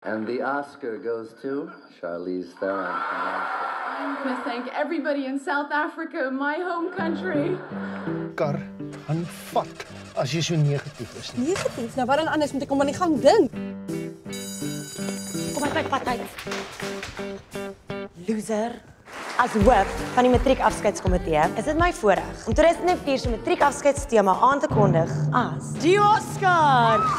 And the Oscar goes to Charlize Theron. I'm going to thank everybody in South Africa, my home country. Kar gaan vat as jy so negatief is. Negatief? Nou wat dan anders moet ek hom aan die gang dink? Kom maar kyk. Loser. As hoof van die matriekafskeidskomitee is dit my voorreg om 2004 se matriekafskeidstema aan te kondig as die Oscars.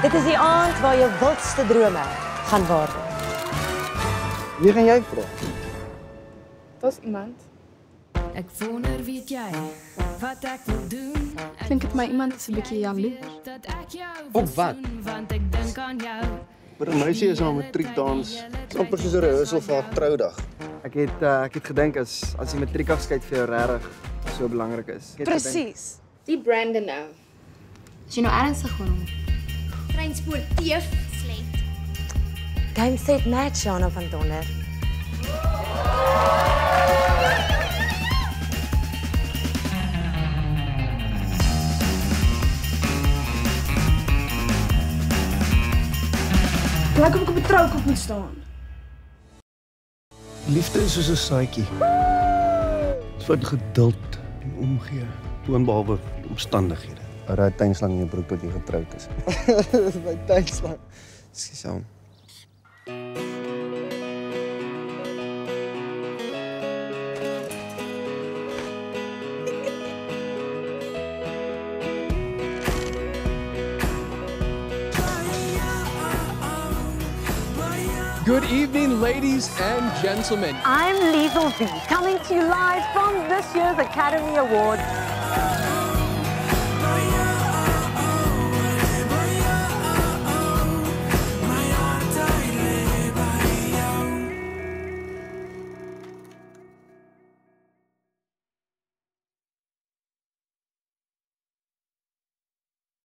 Dit is die aand waar jou wildste drome gaan waar word. Wie gaan jy vra? Dat is iemand. Ek wonder weet jy wat ek wil doen. Klink het my iemand is 'n bietjie jaloers. Op wat? Want ek dink aan jou. Maar 'n meisie is aan 'n matriekdans. Dit is amper soos 'n rehearsal vir haar troudag. Ek het gedink as die matriekafskeid vir jou regtig so belangrik is. Presies. Die Brandon nou. Is jy nou ernstig oor hom? Treinspoor teef slet. Game set match Jana van Donner. Lyk of ek op 'n troukop moet staan. Liefde is soos 'n saadjie. Dit word geduld en omgee, boonbehalwe omstandighede. Hou daai tuinslang in jou broek tot jy getroud is. My tuinslang. Skus aan. Good evening, ladies and gentlemen. I'm Liesl V, coming to you live from this year's Academy Awards.